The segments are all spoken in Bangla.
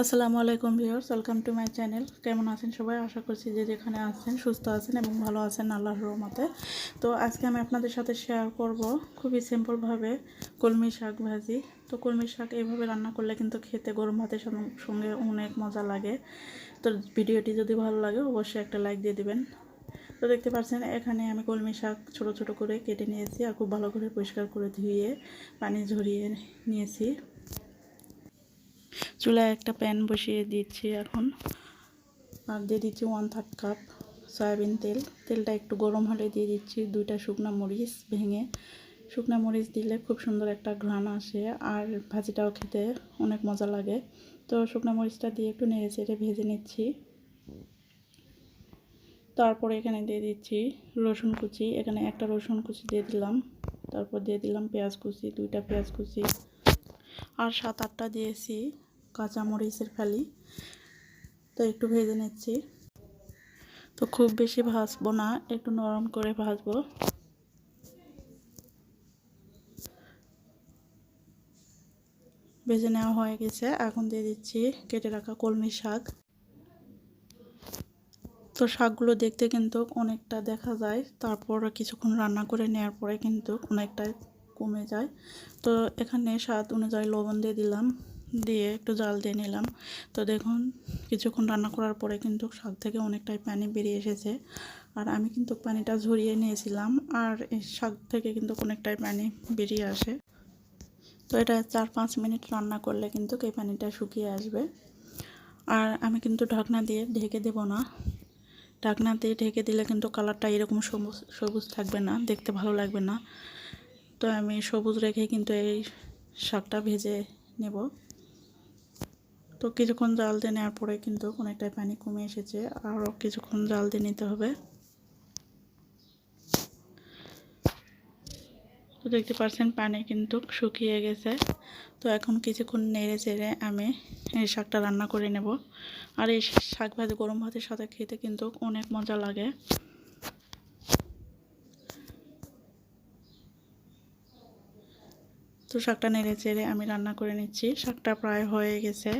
আসসালামু আলাইকুম viewers, welcome to my channel. কেমন আছেন সবাই? আশা করছি যে যেখানে আছেন সুস্থ আছেন এবং ভালো আছেন আল্লাহর রহমতে। তো আজকে আমি আপনাদের সাথে শেয়ার করব খুবই সিম্পলভাবে কলমি শাক ভাজি। তো কলমি শাক এইভাবে রান্না করলে কিন্তু খেতে গরম ভাতের সঙ্গে অনেক মজা লাগে। তো ভিডিওটি যদি ভালো লাগে অবশ্যই একটা লাইক দিয়ে দিবেন। তো দেখতে পাচ্ছেন এখানে আমি কলমি শাক ছোট ছোট করে কেটে নিয়েছি আর খুব ভালো করে পরিষ্কার করে ধুয়ে পানি ঝরিয়ে নিয়েছি। চুলায় একটা প্যান বসিয়ে দিচ্ছি এখন, আর দিয়ে দিচ্ছি 1/3 কাপ সয়াবিন তেল। তেলটা একটু গরম হলে দিয়ে দিচ্ছি 2টা শুকনো মরিচ ভেঙে। শুকনো মরিচ দিলে খুব সুন্দর একটা ঘ্রাণ আসে আর ভাজিটাও খেতে অনেক মজা লাগে। তো শুকনো মরিচটা দিয়ে একটু নেড়ে চেড়ে ভেজে নিচ্ছি। তারপরে এখানে দিয়ে দিচ্ছি রসুন কুচি। এখানে একটা রসুন কুচি দিয়ে দিলাম। তারপর দিয়ে দিলাম পেঁয়াজ কুচি, 2টা পেঁয়াজ কুচি, আর 7-8টা দিয়েছি কাঁচামরিচের ফালি। তো একটু ভেজে নিচ্ছি। তো খুব বেশি ভাজবো না, একটু নরম করে ভাজবো। ভেজে নেওয়া হয়ে গেছে, এখন দিয়ে দিচ্ছি কেটে রাখা কলমি শাক। তো শাকগুলো দেখতে কিন্তু অনেকটা দেখা যায়, তারপর কিছুক্ষণ রান্না করে নেওয়ার পরে কিন্তু অনেকটাই কমে যায়। তো এখানে স্বাদ অনুযায়ী লবণ দিয়ে দিলাম, দিয়ে একটু জাল দিয়ে নিলাম। তো দেখুন কিছুক্ষণ রান্না করার পরে কিন্তু শাক থেকে অনেকটাই পানি বেরিয়ে এসেছে, আর আমি কিন্তু পানিটা ঝরিয়ে নিয়েছিলাম, আর এই শাক থেকে কিন্তু অনেকটাই পানি বেরিয়ে আসে। তো এটা 4-5 মিনিট রান্না করলে কিন্তু এই পানিটা শুকিয়ে আসবে। আর আমি কিন্তু ঢাকনা দিয়ে ঢেকে দেব না। ঢাকনা দিয়ে ঢেকে দিলে কিন্তু কালারটা এরকম সবুজ সবুজ থাকবে না, দেখতে ভালো লাগবে না। তো আমি সবুজ রেখে কিন্তু এই শাকটা ভেজে নেব। তো কিছুক্ষণ জাল দিয়ে নেওয়ার পরে কিন্তু অনেকটাই পানি কমে এসেছে, আরও কিছুক্ষণ জাল দিয়ে নিতে হবে। তো দেখতে পাচ্ছেন পানি কিন্তু শুকিয়ে গেছে। তো এখন কিছুক্ষণ নেড়ে চেড়ে আমি এই শাকটা রান্না করে নেব। আর এই শাক ভাজি গরম ভাতের সাথে খেতে কিন্তু অনেক মজা লাগে। তো শাকটা নেড়ে চেড়ে আমি রান্না করে নিচ্ছি। শাকটা প্রায় হয়ে গেছে,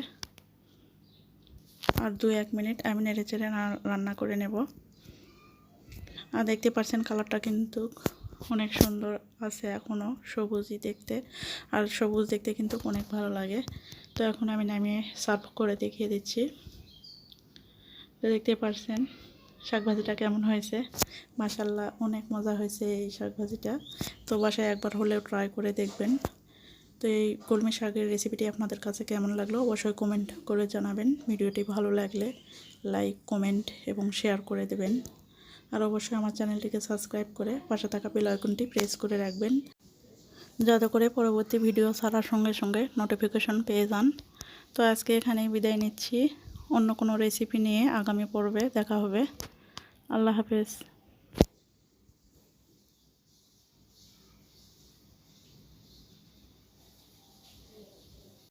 আর 2-1 মিনিট আমি নেড়ে চেড়ে রান্না করে নেব। আর দেখতে পাচ্ছেন কালারটা কিন্তু অনেক সুন্দর আছে, এখনও সবুজই দেখতে, আর সবুজ দেখতে কিন্তু অনেক ভালো লাগে। তো এখন আমি নামিয়ে সার্ভ করে দেখিয়ে দিচ্ছি। তো দেখতে পাচ্ছেন শাকভাজিটা কেমন হয়েছে। মাশাআল্লাহ অনেক মজা হয়েছে এই শাকভাজিটা। তো বাসায় একবার হলেও ট্রাই করে দেখবেন। তো এই কলমি শাকের রেসিপিটি আপনাদের কাছে কেমন লাগলো অবশ্যই কমেন্ট করে জানাবেন। ভিডিওটি ভালো লাগলে লাইক, কমেন্ট এবং শেয়ার করে দেবেন। আর অবশ্যই আমার চ্যানেলটিকে সাবস্ক্রাইব করে পাশে থাকা বেল আইকনটি প্রেস করে রাখবেন, যাতে করে পরবর্তী ভিডিও ছাড়ার সঙ্গে সঙ্গে নোটিফিকেশন পেয়ে যান। তো আজকে এখানেই বিদায় নিচ্ছি। অন্য কোনো রেসিপি নিয়ে আগামী পর্বে দেখা হবে। আল্লাহ হাফেজ।